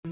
تو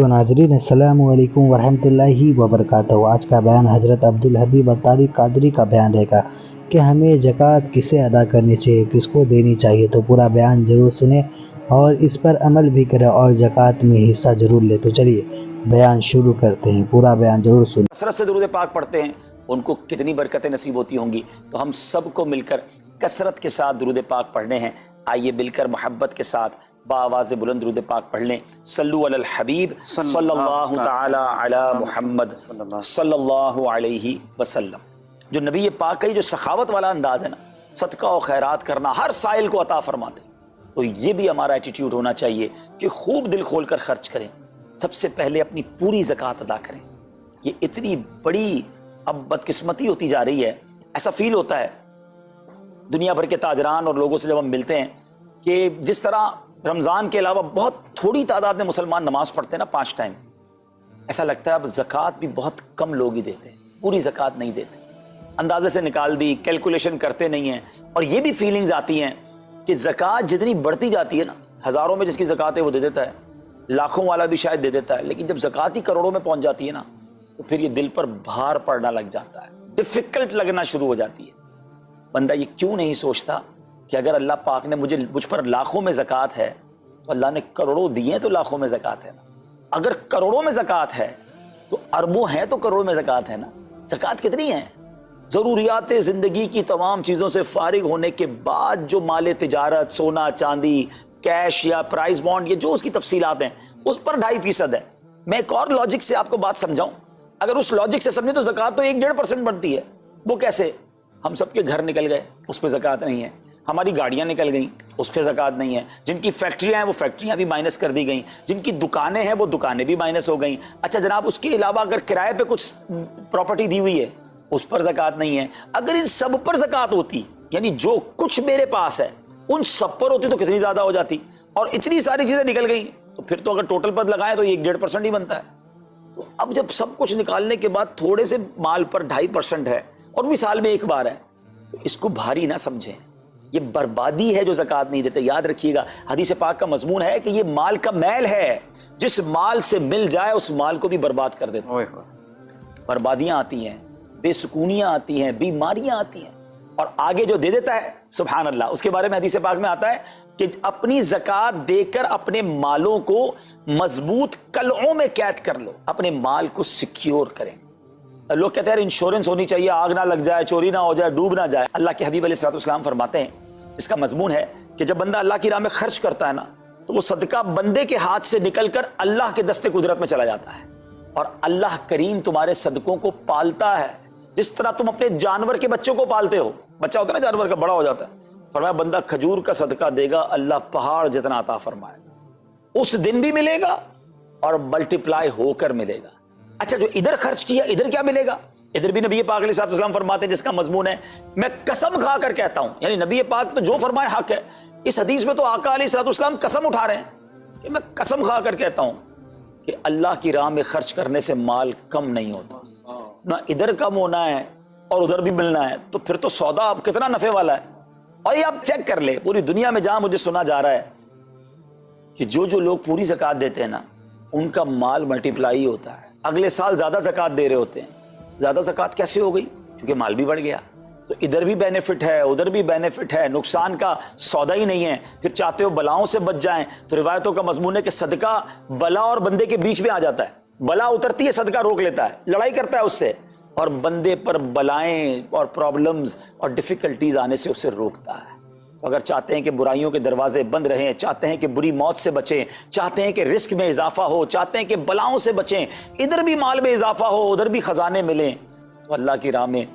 ناظرین السلام علیکم ورحمۃ اللہ وبرکاتہ۔ آج کا بیان حضرت عبدالحبیب الطاری قادری کا بیان رہے گا کہ ہمیں زکوٰۃ کسے ادا کرنی چاہیے، کس کو دینی چاہیے۔ تو پورا بیان ضرور سنیں اور اس پر عمل بھی کریں اور زکوٰۃ میں حصہ ضرور لیں۔ تو چلیے بیان شروع کرتے ہیں، پورا بیان ضرور سنیں۔ کثرت سے درود پاک پڑھتے ہیں ان کو کتنی برکتیں نصیب ہوتی ہوں گی۔ تو ہم سب کو مل کر کثرت کے ساتھ درود پاک پڑھنے ہیں۔ آئیے مل کر محبت کے ساتھ بآواز بلند درود پاک پڑھ لیں۔ صلو علی الحبیب صلی اللہ تعالی علی محمد صلی اللہ علیہ وسلم۔ جو نبی پاک کا یہ جو سخاوت والا انداز ہے نا، صدقہ و خیرات کرنا، ہر سائل کو عطا فرماتے، تو یہ بھی ہمارا ایٹیٹیوڈ ہونا چاہیے کہ خوب دل کھول کر خرچ کریں۔ سب سے پہلے اپنی پوری زکوٰۃ ادا کریں۔ یہ اتنی بڑی اب بدقسمتی ہوتی جا رہی ہے، ایسا فیل ہوتا ہے دنیا بھر کے تاجران اور لوگوں سے جب ہم ملتے ہیں کہ جس طرح رمضان کے علاوہ بہت تھوڑی تعداد میں مسلمان نماز پڑھتے ہیں نا 5 ٹائم، ایسا لگتا ہے اب زکوٰۃ بھی بہت کم لوگ ہی دیتے ہیں، پوری زکوٰۃ نہیں دیتے، اندازے سے نکال دی، کیلکولیشن کرتے نہیں ہیں۔ اور یہ بھی فیلنگز آتی ہیں کہ زکوٰۃ جتنی بڑھتی جاتی ہے نا، ہزاروں میں جس کی زکوٰۃ ہے وہ دے دیتا ہے، لاکھوں والا بھی شاید دے دیتا ہے، لیکن جب زکوٰۃ ہی کروڑوں میں پہنچ جاتی ہے نا، تو پھر یہ دل پر بھار پڑنا لگ جاتا ہے، ڈیفیکلٹ لگنا شروع ہو جاتی ہے۔ بندہ یہ کیوں نہیں سوچتا کہ اگر اللہ پاک نے مجھ پر لاکھوں میں زکوٰۃ ہے تو اللہ نے کروڑوں دیے تو لاکھوں میں زکوٰۃ ہے نا۔ اگر کروڑوں میں زکوٰۃ ہے تو اربوں ہیں تو کروڑوں میں زکوٰۃ ہے نا۔ زکوٰۃ کتنی ہے؟ ضروریات زندگی کی تمام چیزوں سے فارغ ہونے کے بعد جو مال تجارت، سونا چاندی، کیش یا پرائز بانڈ، یہ جو اس کی تفصیلات ہیں، اس پر 2.5% ہے۔ میں ایک اور لاجک سے آپ کو بات سمجھاؤں، اگر اس لاجک سے سمجھیں تو زکوٰۃ تو 1-1.5% بنتی ہے۔ وہ کیسے؟ ہم سب کے گھر نکل گئے، اس پہ زکوٰۃ نہیں ہے، ہماری گاڑیاں نکل گئیں، اس پہ زکوٰۃ نہیں ہے، جن کی فیکٹریاں ہیں وہ فیکٹریاں بھی مائنس کر دی گئیں، جن کی دکانیں ہیں وہ دکانیں بھی مائنس ہو گئیں۔ اچھا جناب، اس کے علاوہ اگر کرائے پہ کچھ پراپرٹی دی ہوئی ہے اس پر زکوٰۃ نہیں ہے۔ اگر ان سب پر زکوٰۃ ہوتی، یعنی جو کچھ میرے پاس ہے ان سب پر ہوتی تو کتنی زیادہ ہو جاتی، اور اتنی ساری چیزیں نکل گئیں تو پھر تو اگر ٹوٹل پر لگائیں تو یہ 1.5% ہی بنتا ہے۔ تو اب جب سب کچھ نکالنے کے بعد تھوڑے سے مال پر 2.5% ہے اور بھی سال میں ایک بار ہے، تو اس کو بھاری نہ سمجھیں، یہ بربادی ہے جو زکوٰۃ نہیں دیتے۔ یاد رکھیے گا، حدیث پاک کا مضمون ہے کہ یہ مال کا میل ہے، جس مال سے مل جائے اس مال کو بھی برباد کر دیتا ہے۔ بربادیاں آتی ہیں، بے سکونیاں آتی ہیں، بیماریاں آتی ہیں، اور آگے جو دے دیتا ہے سبحان اللہ، اس کے بارے میں حدیث پاک میں آتا ہے کہ اپنی زکوٰۃ دے کر اپنے مالوں کو مضبوط قلعوں میں قید کر لو، اپنے مال کو سیکیور کریں۔ لوگ کہتے ہیں انشورنس ہونی چاہیے، آگ نہ لگ جائے، چوری نہ ہو جائے، ڈوب نہ جائے۔ اللہ کے حبیب علیہ الصلوۃ والسلام فرماتے ہیں، جس کا مضمون ہے کہ جب بندہ اللہ کی راہ میں خرچ کرتا ہے نا، تو وہ صدقہ بندے کے ہاتھ سے نکل کر اللہ کے دستے قدرت میں چلا جاتا ہے، اور اللہ کریم تمہارے صدقوں کو پالتا ہے جس طرح تم اپنے جانور کے بچوں کو پالتے ہو۔ بچہ ہوتا ہے نا جانور کا، بڑا ہو جاتا ہے، فرمایا بندہ کھجور کا صدقہ دے گا، اللہ پہاڑ جتنا عطا فرمائے گا، اس دن بھی ملے گا اور ملٹیپلائی ہو کر ملے گا۔ اچھا، جو ادھر خرچ کیا ادھر کیا ملے گا؟ ادھر بھی نبی پاک علیہ الصلوۃ والسلام فرماتے ہیں، جس کا مضمون ہے میں قسم کھا کر کہتا ہوں، یعنی نبی پاک تو جو فرمائے حق ہے۔ اس حدیث میں تو آقا علیہ الصلوۃ والسلام قسم اٹھا رہے ہیں کہ میں قسم کھا کر کہتا ہوں کہ اللہ کی راہ میں خرچ کرنے سے مال کم نہیں ہوتا، نہ ادھر کم ہونا ہے اور ادھر بھی ملنا ہے، تو پھر تو سودا اب کتنا نفع والا ہے۔ اور یہ آپ چیک کر لیں، پوری دنیا میں جہاں مجھے سنا جا رہا ہے کہ جو لوگ پوری زکوٰۃ دیتے ہیں نا، ان کا مال ملٹیپلائی ہوتا ہے، اگلے سال زیادہ زکوٰۃ دے رہے ہوتے ہیں۔ زیادہ زکوٰۃ کیسے ہو گئی؟ کیونکہ مال بھی بڑھ گیا، تو ادھر بھی بینیفٹ ہے، ادھر بھی بینیفٹ ہے، نقصان کا سودا ہی نہیں ہے۔ پھر چاہتے ہو بلاؤں سے بچ جائیں، تو روایتوں کا مضمون ہے کہ صدقہ بلا اور بندے کے بیچ میں آ جاتا ہے، بلا اترتی ہے، صدقہ روک لیتا ہے، لڑائی کرتا ہے اس سے، اور بندے پر بلائیں اور پرابلمز اور ڈیفیکلٹیز آنے سے اسے روکتا ہے۔ تو اگر چاہتے ہیں کہ برائیوں کے دروازے بند رہیں، چاہتے ہیں کہ بری موت سے بچیں، چاہتے ہیں کہ رزق میں اضافہ ہو، چاہتے ہیں کہ بلاؤں سے بچیں، ادھر بھی مال میں اضافہ ہو، ادھر بھی خزانے ملیں، تو اللہ کی راہ میں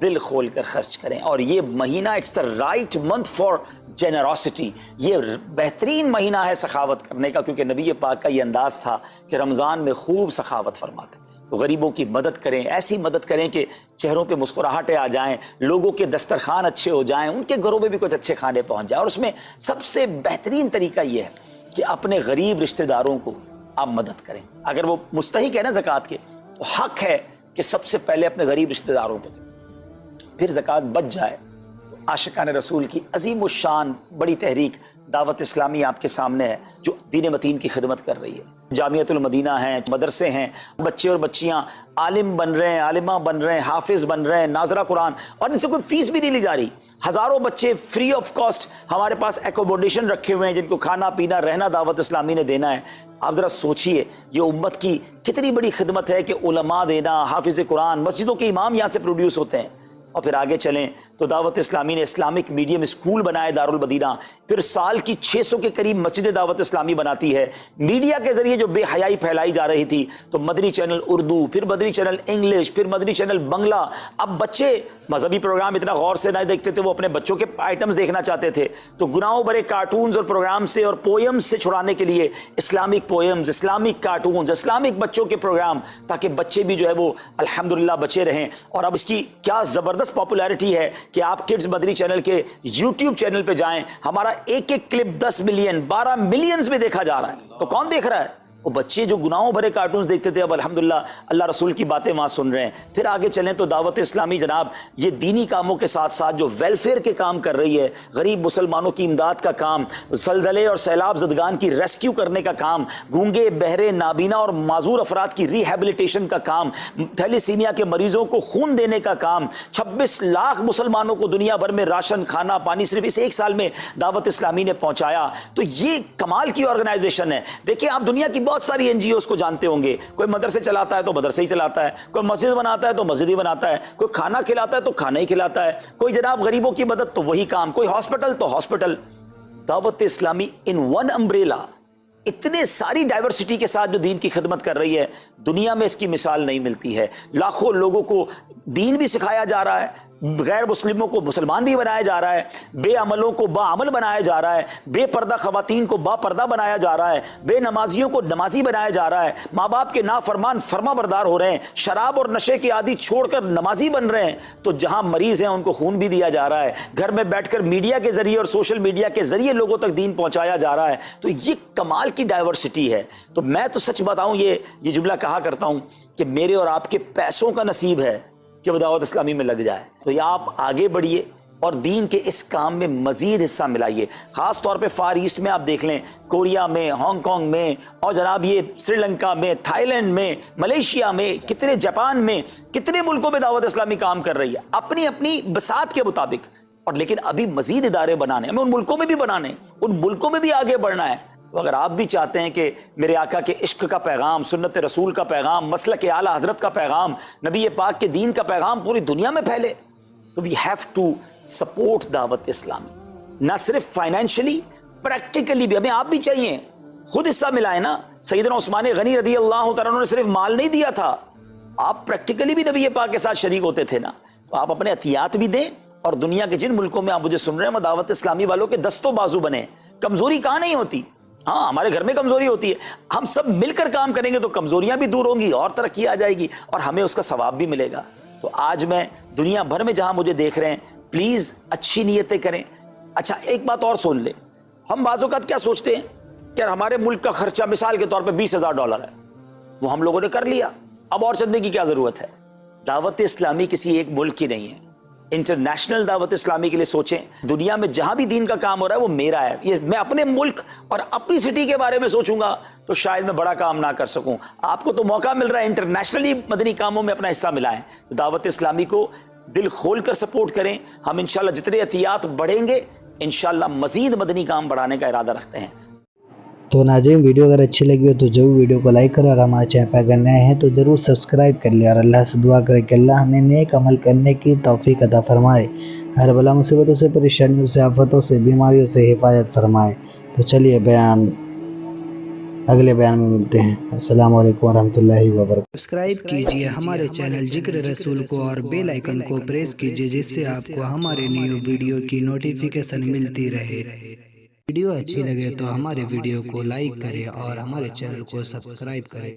دل کھول کر خرچ کریں۔ اور یہ مہینہ it's the right month for generosity, یہ بہترین مہینہ ہے سخاوت کرنے کا، کیونکہ نبی پاک کا یہ انداز تھا کہ رمضان میں خوب سخاوت فرماتے۔ تو غریبوں کی مدد کریں، ایسی مدد کریں کہ چہروں پہ مسکراہٹیں آ جائیں، لوگوں کے دسترخوان اچھے ہو جائیں، ان کے گھروں میں بھی کچھ اچھے کھانے پہنچ جائیں۔ اور اس میں سب سے بہترین طریقہ یہ ہے کہ اپنے غریب رشتہ داروں کو، آپ مدد کریں. اگر وہ مستحق ہے نا زکوٰۃ کے تو حق ہے کہ سب سے پہلے اپنے غریب رشتہ داروں کو دیں. پھر زکوٰۃ بچ جائے تو عاشقان رسول کی عظیم الشان بڑی تحریک دعوت اسلامی آپ کے سامنے ہے جو دین متین کی خدمت کر رہی ہے. جامعۃ المدینہ ہیں, مدرسے ہیں, بچے اور بچیاں عالم بن رہے ہیں, عالمہ بن رہے ہیں, حافظ بن رہے ہیں, ناظرہ قرآن, اور ان سے کوئی فیس بھی نہیں لی جا رہی. ہزاروں بچے فری آف کاسٹ ہمارے پاس ایکوموڈیشن رکھے ہوئے ہیں جن کو کھانا پینا رہنا دعوت اسلامی نے دینا ہے. آپ ذرا سوچئے یہ امت کی کتنی بڑی خدمت ہے کہ علماء دینا, حافظ قرآن, مسجدوں کے امام یہاں سے پروڈیوس ہوتے ہیں. اور پھر آگے چلیں تو دعوت اسلامی نے اسلامک میڈیم اسکول بنائے دارالمدینہ, پھر سال کی 600 کے قریب مسجد دعوت اسلامی بناتی ہے. میڈیا کے ذریعے جو بے حیائی پھیلائی جا رہی تھی تو مدنی چینل اردو, پھر مدنی چینل انگلش, پھر مدنی چینل بنگلہ. اب بچے مذہبی پروگرام اتنا غور سے نہ دیکھتے تھے, وہ اپنے بچوں کے آئٹمز دیکھنا چاہتے تھے, تو گناہوں بھرے کارٹونز اور پروگرام سے اور پوئمز سے چھڑانے کے لیے Islamic poems, Islamic cartoons, Islamic بچوں کے پروگرام, تاکہ بچے بھی جو ہے وہ الحمدللہ بچے رہیں. اور اب اس کی کیا زبردست پاپولیرٹی ہے کہ آپ کڈز مدنی چینل کے یوٹیوب چینل پہ جائیں, ہمارا ایک ایک کلپ 10 ملین 12 ملینز میں دیکھا جا رہا ہے. تو کون دیکھ رہا ہے؟ وہ بچے جو گناہوں بھرے کارٹونز دیکھتے تھے اب الحمدللہ اللہ رسول کی باتیں وہاں سن رہے ہیں. پھر آگے چلیں تو دعوت اسلامی جناب یہ دینی کاموں کے ساتھ ساتھ جو ویلفیئر کے کام کر رہی ہے, غریب مسلمانوں کی امداد کا کام, زلزلے اور سیلاب زدگان کی ریسکیو کرنے کا کام, گونگے بہرے نابینا اور معذور افراد کی ریہیبلیٹیشن کا کام, تھیلیسیمیا کے مریضوں کو خون دینے کا کام, 26 لاکھ مسلمانوں کو دنیا بھر میں راشن, کھانا, پانی صرف اس ایک سال میں دعوت اسلامی نے پہنچایا. تو یہ کمال کی آرگنائزیشن ہے. دیکھیں آپ دنیا کی بہت ساری این جی اوز کو جانتے ہوں گے, کوئی مدرسے چلاتا ہے تو مدرسے ہی چلاتا ہے, کوئی مسجد بناتا ہے تو مسجد ہی بناتا ہے, کوئی کھانا کھلاتا ہے تو کھانا ہی کھلاتا ہے, کوئی جناب غریبوں کی مدد تو وہی کام, کوئی ہاسپٹل تو ہاسپٹل. دعوت اسلامی ان ون امبریلا اتنے ساری ڈائیورسٹی کے ساتھ جو دین کی خدمت کر رہی ہے, دنیا میں اس کی مثال نہیں ملتی ہے. لاکھوں لوگوں کو دین بھی سکھایا جا رہا ہے, غیر مسلموں کو مسلمان بھی بنایا جا رہا ہے, بے عملوں کو با عمل بنایا جا رہا ہے, بے پردہ خواتین کو با پردہ بنایا جا رہا ہے, بے نمازیوں کو نمازی بنایا جا رہا ہے, ماں باپ کے نافرمان فرما بردار ہو رہے ہیں, شراب اور نشے کے عادی چھوڑ کر نمازی بن رہے ہیں. تو جہاں مریض ہیں ان کو خون بھی دیا جا رہا ہے, گھر میں بیٹھ کر میڈیا کے ذریعے اور سوشل میڈیا کے ذریعے لوگوں تک دین پہنچایا جا رہا ہے. تو یہ کمال کی ڈائیورسٹی ہے. تو میں تو سچ بتاؤں یہ جملہ کہا کرتا ہوں کہ میرے اور آپ کے پیسوں کا نصیب ہے کہ وہ دعوت اسلامی میں لگ جائے. تو یہ آپ آگے بڑھیے اور دین کے اس کام میں مزید حصہ ملائیے. خاص طور پہ فار ایسٹ میں آپ دیکھ لیں, کوریا میں, ہانگ کانگ میں, اور جناب یہ سری لنکا میں, تھائی لینڈ میں, ملیشیا میں, کتنے جاپان میں, کتنے ملکوں میں دعوت اسلامی کام کر رہی ہے اپنی اپنی بساط کے مطابق. اور لیکن ابھی مزید ادارے بنانے, ہمیں ان ملکوں میں بھی بنانے, ان ملکوں میں بھی آگے بڑھنا ہے. تو اگر آپ بھی چاہتے ہیں کہ میرے آقا کے عشق کا پیغام, سنت رسول کا پیغام, مسلک اعلیٰ حضرت کا پیغام, نبی پاک کے دین کا پیغام پوری دنیا میں پھیلے, تو وی ہیو ٹو سپورٹ دعوت اسلامی. نہ صرف فائنینشلی, پریکٹیکلی بھی ہمیں آپ بھی چاہیے, خود حصہ ملائیں نا. سیدنا عثمان غنی رضی اللہ تعالیٰ عنہ نے صرف مال نہیں دیا تھا, آپ پریکٹیکلی بھی نبی پاک کے ساتھ شریک ہوتے تھے نا. تو آپ اپنے عطیات بھی دیں, اور دنیا کے جن ملکوں میں آپ مجھے سن رہے ہیں وہ دعوت اسلامی والوں کے دستوں بازو بنے. کمزوری کہاں نہیں ہوتی, ہاں ہمارے گھر میں کمزوری ہوتی ہے, ہم سب مل کر کام کریں گے تو کمزوریاں بھی دور ہوں گی اور ترقی آ جائے گی اور ہمیں اس کا ثواب بھی ملے گا. تو آج میں دنیا بھر میں جہاں مجھے دیکھ رہے ہیں, پلیز اچھی نیتیں کریں. اچھا ایک بات اور سن لیں, ہم بعض اوقات کیا سوچتے ہیں کہ ہمارے ملک کا خرچہ مثال کے طور پہ $20,000 ہے, وہ ہم لوگوں نے کر لیا, اب اور چندے کی کیا ضرورت ہے. دعوت اسلامی کسی ایک ملک کی نہیں ہے, انٹرنیشنل دعوت اسلامی کے لیے سوچیں. دنیا میں جہاں بھی دین کا کام ہو رہا ہے وہ میرا ہے. یہ میں اپنے ملک اور اپنی سٹی کے بارے میں سوچوں گا تو شاید میں بڑا کام نہ کر سکوں. آپ کو تو موقع مل رہا ہے انٹرنیشنلی مدنی کاموں میں اپنا حصہ ملائیں. تو دعوت اسلامی کو دل کھول کر سپورٹ کریں. ہم انشاءاللہ جتنے عطیات بڑھیں گے انشاءاللہ مزید مدنی کام بڑھانے کا ارادہ رکھتے ہیں. تو ناظرین ویڈیو اگر اچھی لگی ہو تو ضرور ویڈیو کو لائک کریں, اور ہمارے چینل پہ اگر نئے ہیں تو ضرور سبسکرائب کر لیں, اور اللہ سے دعا کریں کہ اللہ ہمیں نیک عمل کرنے کی توفیق عطا فرمائے, ہر بلا مصیبتوں سے, پریشانیوں سے, آفتوں سے, بیماریوں سے حفاظت فرمائے. تو چلیے اگلے بیان میں ملتے ہیں. السلام علیکم ورحمۃ اللہ وبرکاتہ. سبسکرائب کیجئے ہمارے چینل ذکر رسول کو اور بیل آئیکن کو پریس کیجئے, جس سے آپ کو ہمارے نیو ویڈیو کی نوٹیفیکیشن ملتی رہے. ویڈیو اچھی لگے تو ہمارے ویڈیو کو لائک کریں اور ہمارے چینل کو سبسکرائب کریں.